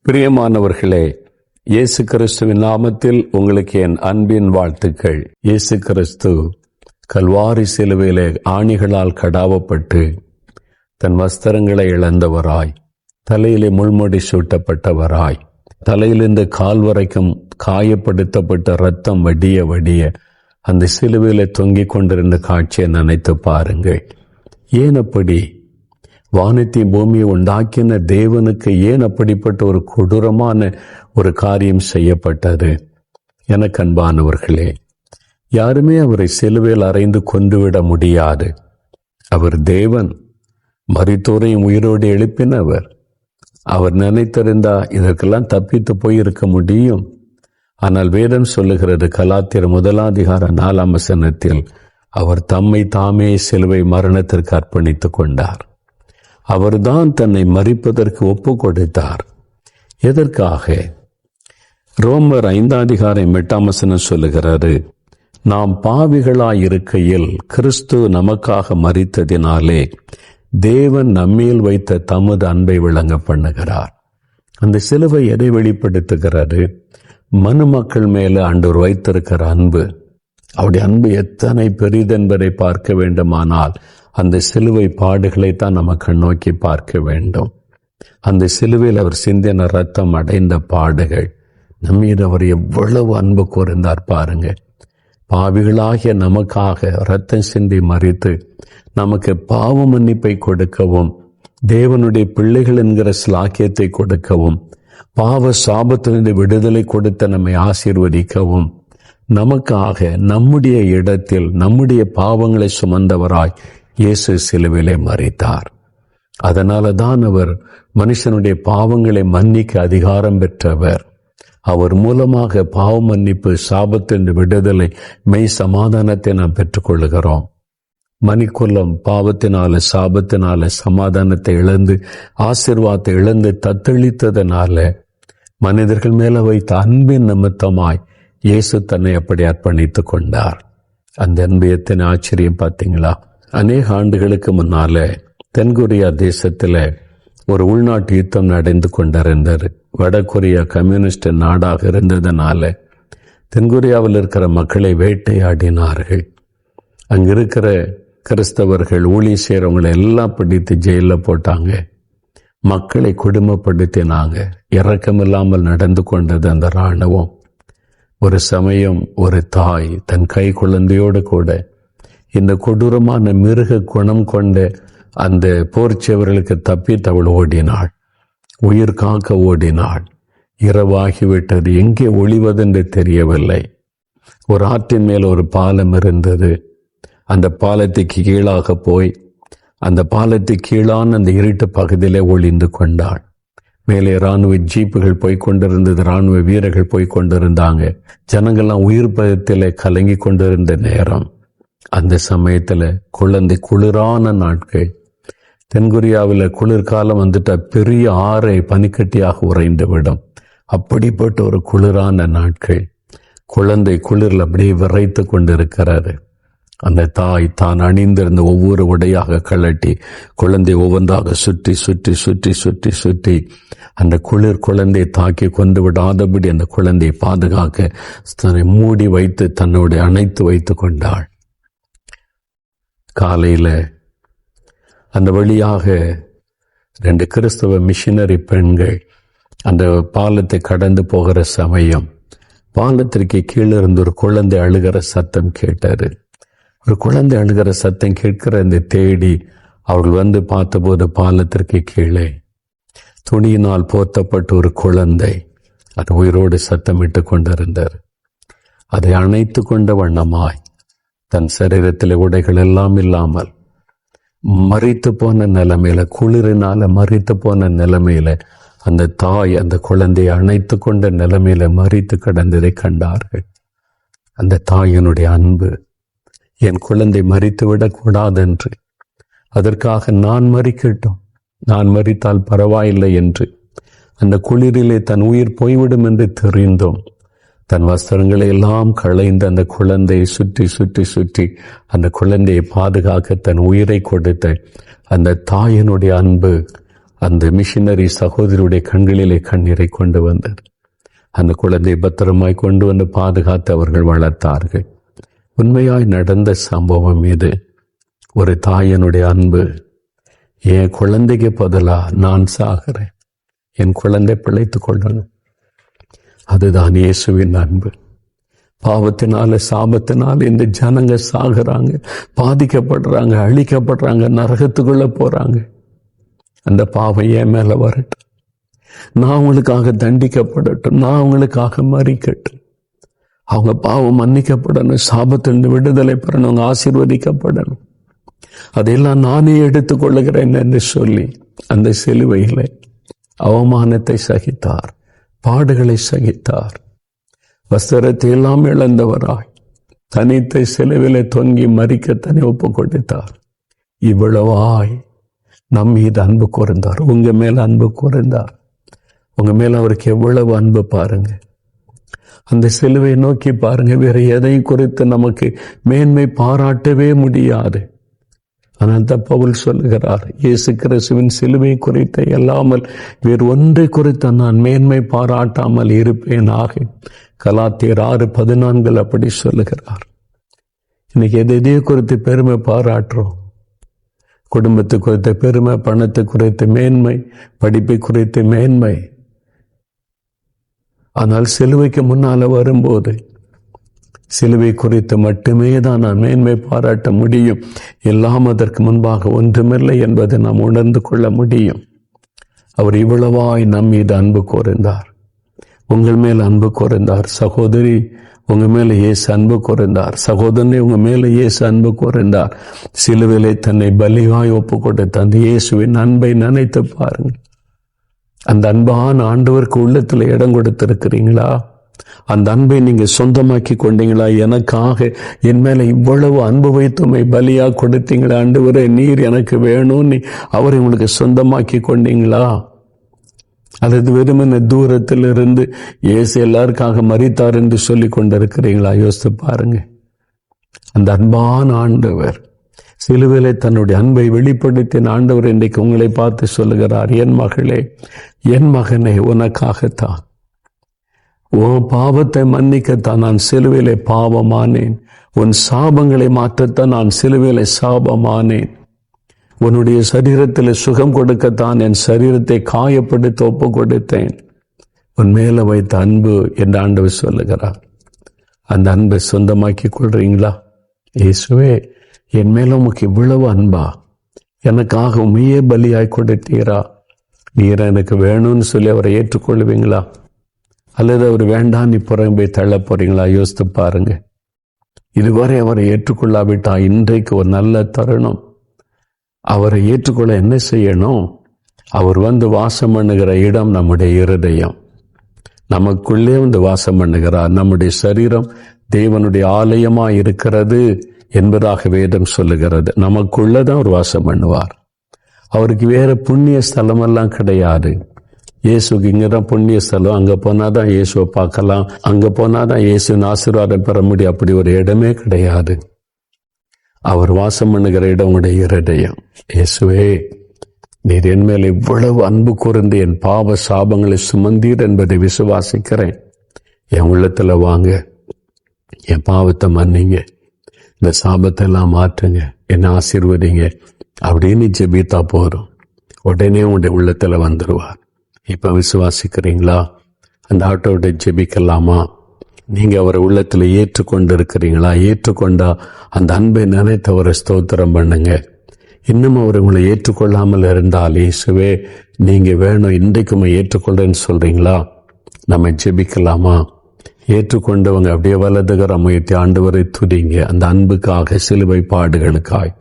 பிரியமானவர்களே, இயேசு கிறிஸ்துவின் நாமத்தில் உங்களுக்கு என் அன்பின் வாழ்த்துக்கள். இயேசு கிறிஸ்து கல்வாரி சிலுவையிலே ஆணிகளால் கடாவப்பட்டு தன் வஸ்திரங்களை இழந்தவராய், தலையிலே முள்முடி சூட்டப்பட்டவராய், தலையிலிருந்து கால் வரைக்கும் காயப்படுத்தப்பட்ட இரத்தம் வடிய வடிய அந்த சிலுவையிலே தொங்கிக் கொண்டிருந்த காட்சியை நினைத்து பாருங்கள். ஏன் அப்படி? வானத்தையும் பூமியை உண்டாக்கின தேவனுக்கு ஏன் அப்படிப்பட்ட ஒரு கொடூரமான ஒரு காரியம் செய்யப்பட்டது? எனக்கு அன்பானவர்களே, யாருமே அவரை சிலுவையில் அறைந்து கொன்றுவிட முடியாது. அவர் தேவன், மரித்தோரையும் உயிரோடு எழுப்பினவர். அவர் நினைத்திருந்தா இதற்கெல்லாம் தப்பித்து போயிருக்க முடியும். ஆனால் வேதம் சொல்லுகிறது, கலாத்தியர் 1:4 அவர் தம்மை தாமே சிலுவை மரணத்திற்கு அர்ப்பணித்துக் கொண்டார். அவர்தான் தன்னை மரிப்பதற்கு ஒப்பு கொடுத்தார். எதற்காக? ரோமர் 5:8 சொல்லுகிறாரு, நாம் பாவிகளாயிருக்கையில் கிறிஸ்து நமக்காக மரித்ததினாலே தேவன் நம்மேல் வைத்த தமது அன்பை விளங்க பண்ணுகிறார். அந்த சிலுவை எதை வெளிப்படுத்துகிறது? மனுமக்கள் மேல ஆண்டவர் வைத்திருக்கிற அன்பு. அவருடைய அன்பு எத்தனை பெரிதென்பதை பார்க்க வேண்டுமானால் அந்த சிலுவை பாடுகளைத்தான் நமக்கு நோக்கி பார்க்க வேண்டும். அந்த சிலுவையில் அவர் சிந்தின ரத்தம் அடைந்த பாடுகள், நம்மீது அவர் எவ்வளவு அன்பு கூர்ந்தார் பாருங்க. பாவிகளாகிய நமக்காக ரத்தம் சிந்தி மரித்து நமக்கு பாவ மன்னிப்பை கொடுக்கவும், தேவனுடைய பிள்ளைகள் என்கிற ஸ்லாக்கியத்தை கொடுக்கவும், பாவ சாபத்திலிருந்து விடுதலை கொடுத்த நம்மை ஆசீர்வதிக்கவும், நமக்காக நம்முடைய இடத்தில் நம்முடைய பாவங்களை சுமந்தவராய் இயேசு சிலுவையிலே மரித்தார். அதனால தான் அவர் மனுஷனுடைய பாவங்களை மன்னிக்க அதிகாரம் பெற்றவர். அவர் மூலமாக பாவ மன்னிப்பு, சாபத்தின் விடுதலை, மெய் சமாதானத்தை நாம் பெற்றுக்கொள்கிறோம். மனிக்குலம் பாவத்தினால, சாபத்தினால சமாதானத்தை இழந்து, ஆசீர்வாதத்தை இழந்து தத்தளித்ததனால மனிதர்கள் மேல வைத்த அன்பின் நிமித்தமாய் இயேசு தன்னை அப்படி அர்ப்பணித்துக் கொண்டார். அந்த அன்பு எத்தனை ஆச்சரியம் பார்த்தீங்களா? அநேக ஆண்டுகளுக்கு முன்னால தென்கொரியா தேசத்துல ஒரு உள்நாட்டு யுத்தம் நடந்து கொண்டிருந்தது. வடகொரியா கம்யூனிஸ்ட் நாடாக இருந்ததுனால தென்கொரியாவில் இருக்கிற மக்களை வேட்டையாடினார்கள். அங்க இருக்கிற கிறிஸ்தவர்கள், ஊழிய செய்றவங்களை எல்லாம் பிடித்து ஜெயிலில் போட்டாங்க. மக்களை கொடுமைப்படுத்தினாங்க. இரக்கமில்லாமல் நடந்து கொண்டது அந்த இராணுவம். ஒரு சமயம் ஒரு தாய் தன் கை குழந்தையோடு கூட இந்த கொடூரமான மிருக குணம் கொண்ட அந்த போர்ச்சவர்களுக்கு தப்பித்து அவள் ஓடினாள். உயிர் காக்க ஓடினாள். இரவாகிவிட்டது. எங்கே ஒளிவதென்று தெரியவில்லை. ஒரு ஆற்றின் மேல் ஒரு பாலம் இருந்தது. அந்த பாலத்துக்கு கீழாக போய் அந்த பாலத்துக்கு கீழான அந்த இருட்டு பகுதியிலே ஒளிந்து கொண்டாள். மேலே இராணுவ ஜீப்புகள் போய்கொண்டிருந்தது. இராணுவ வீரர்கள் போய்கொண்டிருந்தாங்க. ஜனங்கள்லாம் உயிர் பயத்திலே கலங்கி கொண்டிருந்த நேரம். அந்த சமயத்துல குழந்தை, குளிரான நாட்கள், தென்கொரியாவில் குளிர்காலம் வந்துட்டா பெரிய ஆறை பனிக்கட்டியாக உறைந்து விடும். அப்படிப்பட்ட ஒரு குளிரான நாட்கள். குழந்தை குளிரில் அப்படியே விரைத்து கொண்டிருக்கிறாரு. அந்த தாய் தான் அணிந்திருந்த ஒவ்வொரு உடையாக கழட்டி குழந்தை ஒவ்வொன்றாக சுற்றி சுற்றி சுற்றி சுற்றி சுற்றி அந்த குளிர் குழந்தையை தாக்கி கொண்டு விடாதபடி அந்த குழந்தையை பாதுகாக்க தன்னை மூடி வைத்து தன்னுடைய அணைத்து வைத்து கொண்டாள். காலையில அந்த வழியாக 2 கிறிஸ்தவ மிஷினரி பெண்கள் அந்த பாலத்தை கடந்து போகிற சமயம் பாலத்திற்கு கீழே இருந்து ஒரு குழந்தை அழுகிற சத்தம் கேட்டாரு. ஒரு குழந்தை அழுகிற சத்தம் கேட்கிற இந்த தேடி அவர்கள் வந்து பார்த்தபோது பாலத்திற்கு கீழே துணியினால் போர்த்தப்பட்ட ஒரு குழந்தை அது உயிரோடு சத்தமிட்டு கொண்டிருந்தார். அதை அணைத்து கொண்ட வண்ணமாய் தன் சரீரத்தில் உடைகள் எல்லாம் இல்லாமல் மரித்து போன நிலைமையில, குளிரினால மரித்து போன நிலைமையில அந்த தாய் அந்த குழந்தையை அணைத்து கொண்ட நிலைமையில மரித்து கிடந்ததை கண்டார்கள். அந்த தாயினுடைய அன்பு, என் குழந்தை மரித்து விடக்கூடாதென்று, அதற்காக நான் மரிக்கட்டும், நான் மரித்தால் பரவாயில்லை என்று, அந்த குளிரிலே தன் உயிர் போய்விடும் என்று தெரிந்தோம் தன் வஸ்திரங்களை எல்லாம் களைந்து அந்த குழந்தையை சுற்றி சுற்றி சுற்றி அந்த குழந்தையை பாதுகாக்க தன் உயிரை கொடுத்த அந்த தாயினுடைய அன்பு அந்த மிஷினரி சகோதரியுடைய கண்களிலே கண்ணீரை கொண்டு வந்தார். அந்த குழந்தை பத்திரமாய் கொண்டு வந்து பாதுகாத்து அவர்கள் வளர்த்தார்கள். உண்மையாய் நடந்த சம்பவம் இது. ஒரு தாயனுடைய அன்பு. என் குழந்தைக்கு பதிலா நான் சாகிறேன், என் குழந்தை பிழைத்து கொள்ளணும். அதுதான் இயேசுவின் அன்பு. பாவத்தினால சாபத்தினால இந்த ஜனங்க சாகுறாங்க, பாதிக்கப்படுறாங்க, அழிக்கப்படுறாங்க, நரகத்துக்குள்ள போறாங்க. அந்த பாவம் என் மேல வரட்டும், நான் அவங்களுக்காக தண்டிக்கப்படட்டும், நான் அவங்களுக்காக மறிக்கட்டும். அவங்க பாவம் மன்னிக்கப்படணும், சாபத்திலிருந்து விடுதலை பெறணும், அவங்க ஆசீர்வதிக்கப்படணும். அதையெல்லாம் நானே எடுத்துக்கொள்ளுகிறேன் என்று சொல்லி அந்த சிலுவையிலே அவமானத்தை சகித்தார், பாடுகளை சகித்தார். வஸ்திரத்தை எல்லாம் இழந்தவராய் தனித்த சிலுவிலே தொங்கி மறிக்க தனி ஒப்பு கொடுத்தார். இவ்வளவாய் நம் மீது அன்பு கூர்ந்தார். உங்க மேல அன்பு கூர்ந்தார். உங்க மேல அவருக்கு எவ்வளவு அன்பு பாருங்க. அந்த சிலுவை நோக்கி பாருங்க. வேற எதை குறித்து நமக்கு மேன்மை பாராட்டவே முடியாது. ஆனால் பவுல் சொல்லுகிறார், இயேசு கிறிஸ்துவின் சிலுவை குறித்த அல்லாமல் வேறு ஒன்றை குறித்து நான் மேன்மை பாராட்டாமல் இருப்பேனாக. கலாத்தியர் 6:14 அப்படி சொல்லுகிறார். இன்னைக்கு எதை குறித்து பெருமை பாராட்டுறோம்? குடும்பத்தை குறித்த பெருமை, பணத்தை குறித்த மேன்மை, படிப்பை குறித்த மேன்மை. ஆனால் சிலுவைக்கு முன்னால வரும்போது சிலுவை குறித்து மட்டுமே தான் நான் மேன்மை பாராட்ட முடியும். எல்லாம் அதற்கு முன்பாக ஒன்றுமில்லை என்பதை நாம் உணர்ந்து கொள்ள முடியும். அவர் இவ்வளவாய் நம் மீது அன்பு கூர்ந்தார். உங்கள் மேல் அன்பு கூர்ந்தார். சகோதரி, உங்க மேல இயேசு அன்பு கூர்ந்தார். சகோதரனே, உங்க மேல இயேசு அன்பு கூர்ந்தார். சிலுவையிலே தன்னை பலியாய் ஒப்பு கொடுத்த அந்த இயேசுவின் அன்பை நினைத்து பாருங்க. அந்த அன்பான ஆண்டவருக்கு உள்ளத்துல இடம் கொடுத்திருக்கிறீங்களா? அந்த அன்பை நீங்க சொந்தமாக்கி கொண்டீங்களா? எனக்காக என் மேல இவ்வளவு அன்பு வைத்துமை பலியா கொடுத்தீங்களா? ஆண்டவரே, நீர் எனக்கு வேணும், நீ அவரை உங்களுக்கு சொந்தமாக்கி கொண்டீங்களா? அல்லது வெறுமன தூரத்தில் இருந்து இயேசு எல்லாருக்காக மரித்தார் என்று சொல்லி கொண்டிருக்கிறீங்களா? யோசித்து பாருங்க. அந்த அன்பான ஆண்டவர் சிலுவையிலே தன்னுடைய அன்பை வெளிப்படுத்தின ஆண்டவர் இன்றைக்கு உங்களை பார்த்து சொல்லுகிறார், என் மகளே, என் மகனே, உனக்காகத்தான், உன் பாவத்தை மன்னிக்கத்தான் நான் சிலுவையிலே பாவமானேன். உன் சாபங்களை மாற்றத்தான் நான் சிலுவையிலே சாபமானேன். உன்னுடைய சரீரத்தில் சுகம் கொடுக்கத்தான் என் சரீரத்தை காயப்படுத்தி ஒப்பு கொடுத்தேன். உன் மேல வைத்த அன்பு என்று ஆண்டவர் சொல்லுகிறார். அந்த அன்பை சொந்தமாக்கி கொள்றீங்களா? இயேசுவே, என் மேல உமக்கு இவ்வளவு அன்பா? எனக்காக உண்மையே பலியாய் கொடுத்தீரா? நீர் எனக்கு வேணும்னு சொல்லி அவரை ஏற்றுக்கொள்வீங்களா? அல்லது அவர் வேண்டாம் நீ புறம்பே தள்ள போறீங்களா? யோசித்து பாருங்க. இதுவரை அவரை ஏற்றுக்கொள்ளாவிட்டா இன்றைக்கு ஒரு நல்ல தருணம். அவரை ஏற்றுக்கொள்ள என்ன செய்யணும்? அவர் வந்து வாசம் பண்ணுகிற இடம் நம்முடைய இருதயம். நமக்குள்ளே வந்து வாசம் பண்ணுகிறார். நம்முடைய சரீரம் தேவனுடைய ஆலயமா இருக்கிறது என்பதாக வேதம் சொல்லுகிறது. நமக்குள்ளதான் அவர் வாசம் பண்ணுவார். அவருக்கு வேற புண்ணிய ஸ்தலம் எல்லாம் கிடையாது. இயேசுக்கு இங்கதான் புண்ணிய ஸ்தலம், அங்க போனாதான் இயேசுவை பார்க்கலாம், அங்க போனாதான் இயேசுவின் ஆசீர்வாதம் பெற முடியும். அப்படி ஒரு இடமே கிடையாது. அவர் வாசம் பண்ணுகிற இடம் உடைய இருதயம். இயேசுவே, நீர் என் மேல் இவ்வளவு அன்பு கூர்ந்து என் பாவ சாபங்களை சுமந்தீர் என்பதை விசுவாசிக்கிறேன். என் உள்ளத்துல வாங்க, என் பாவத்தை மன்னிங்க, இந்த சாபத்தை எல்லாம் மாற்றுங்க, என்னை ஆசீர்வதிங்க அப்படின்னு ஜெபித்தா போதும், உடனே உங்களுடைய உள்ளத்துல வந்துடுவார். இப்ப விசுவாசிக்கிறீங்களா? அந்த ஆட்டோட ஜெபிக்கலாமா? நீங்க அவரை உள்ளத்துல ஏற்றுக்கொண்டு இருக்கிறீங்களா? ஏற்றுக்கொண்டா அந்த அன்பை நினைத்தவரை ஸ்தோத்திரம் பண்ணுங்க. இன்னும் அவர் உங்களை ஏற்றுக்கொள்ளாமல் இருந்தால், இயேசுவே நீங்க வேணும், இன்றைக்கும் ஏற்றுக்கொள்றேன்னு சொல்றீங்களா? நம்ம ஜெபிக்கலாமா? ஏற்றுக்கொண்டவங்க அப்படியே வலதுகரம் உயர்த்தி ஆண்டவரை துதிங்க. அந்த அன்புக்காக, சிலுவை பாடுகளுக்காய்.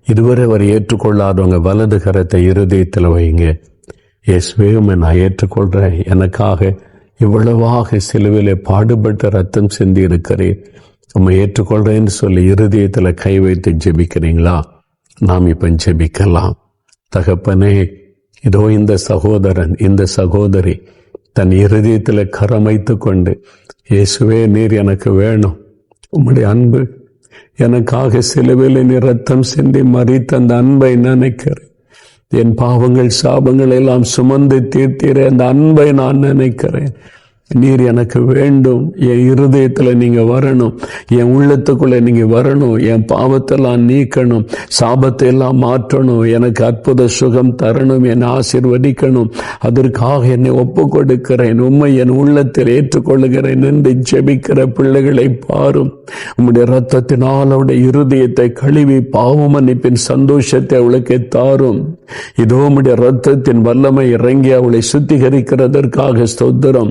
இதுவரை அவர் ஏற்றுக்கொள்ளாதவங்க வலது கரத்தை இருதயத்தில் வைங்க. இயேசுவே, நான் ஏற்றுக்கொள்றேன். எனக்காக இவ்வளவாக சிலுவையிலே பாடுபட்டு ரத்தம் சிந்தி இருக்கிறேன். உம்மை ஏற்றுக்கொள்றேன்னு சொல்லி இருதயத்துல கை வைத்து ஜெபிக்கிறீங்களா? நாம் இப்ப ஜெபிக்கலாம். தகப்பனே, இதோ இந்த சகோதரன், இந்த சகோதரி தன் இருதயத்துல கரம் வைத்து கொண்டு, இயேசுவே நீர் எனக்கு வேணும், உம்முடைய அன்பு எனக்காக சிலுவையிலே நீர் ரத்தம் சிந்தி மரித்த அந்த அன்பை நினைக்கிறேன். என் பாவங்கள் சாபங்கள் எல்லாம் சுமந்து தீர்த்தீரே. அந்த அன்பை நான் நினைக்கிறேன். நீர் எனக்கு வேண்டும். என் இருதயத்துல நீங்க வரணும், என் உள்ளத்துக்குள்ள நீங்க வரணும், என் பாவத்தெல்லாம் நீக்கணும், சாபத்தை எல்லாம் மாற்றணும், எனக்கு அற்புத சுகம் தரணும், என்னை ஆசீர்வதிக்கணும். அதற்காக என்னை ஒப்பு கொடுக்கிறேன், உம்மை என் உள்ளத்தில் ஏற்றுக்கொள்ளுகிறேன் என்று ஜெபிக்கிற பிள்ளைகளை பாரும். உம்முடைய இரத்தத்தினால் அவருடைய இருதயத்தை கழுவி பாவ மன்னிப்பின் சந்தோஷத்தை அவளுக்கு தாரும். இதோ உம்முடைய இரத்தத்தின் வல்லமை இறங்கி அவளை சுத்திகரிக்கிறதற்காக ஸ்தோத்திரம்.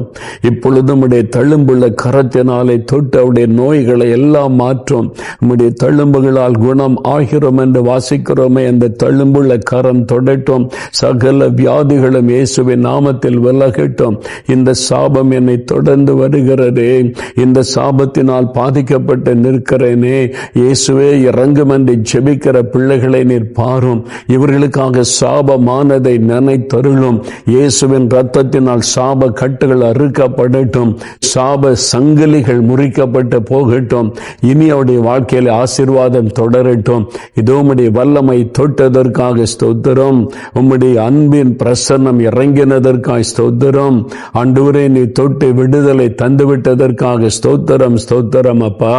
இப்பொழுது உம்முடைய தழும்புள்ள கரத்தினாலே தொட்டு அவருடைய நோய்களை எல்லாம் மாற்றும். உம்முடைய தழும்புகளால் குணம் ஆகிறோம் என்று வாசிக்கிறோமே, அந்த தழும்புள்ள கரம் தொடட்டும். சகல வியாதிகளும் இயேசுவின் நாமத்தில் விலகட்டும். இந்த சாபம் என்னை தொடர்ந்து வருகிறதே, இந்த சாபத்தினால் பாதிக்கப்பட்டு நிற்கிறேனே, இயேசுவே இறங்கும் என்று ஜெபிக்கிற பிள்ளைகளை நீர் பாரும். இவர்களுக்காக சாபமானதை நினைத்தருளும். இயேசுவின் இரத்தத்தினால் சாப கட்டுகள் அறுக்கப்படட்டும், சாப சங்கிலிகள் முறிக்கப்பட்டு போகட்டும். இனி அவருடைய வாழ்க்கையில் ஆசீர்வாதம் தொடரட்டும். இதோ உம்முடைய வல்லமை தொட்டதற்காக ஸ்தோத்திரம். உம்முடைய அன்பின் பிரசன்னம் இறங்கினதற்காக ஸ்தோத்திரம். ஆண்டவரே, நீ தொட்டு விடுதலை தந்துவிட்டதற்காக ஸ்தோத்திரம். ஸ்தோத்திரம் அப்பா.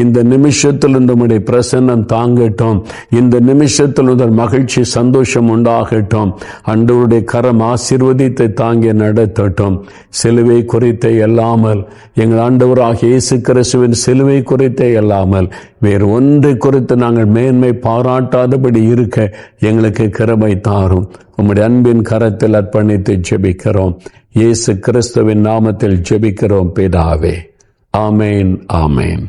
இந்த நிமிஷத்தில் உம்முடைய பிரசன்னம் தாங்கட்டும். இந்த நிமிஷத்தில் உங்கள் மகிழ்ச்சி சந்தோஷம் உண்டாகட்டும். ஆண்டவருடைய கரம் ஆசீர்வதித்தை தாங்கி நடத்தட்டும். சிலுவை குறித்தே அல்லாமல், எங்கள் ஆண்டவராகிய இயேசு கிறிஸ்துவின் சிலுவை குறித்தே அல்லாமல் வேறு ஒன்றை குறித்து நாங்கள் மேன்மை பாராட்டாதபடி இருக்க எங்களுக்கு கிருபை தாரும். உம்முடைய அன்பின் கரத்தில் அர்ப்பணித்து ஜெபிக்கிறோம். இயேசு கிறிஸ்துவின் நாமத்தில் ஜெபிக்கிறோம் பிதாவே. ஆமேன், ஆமேன்.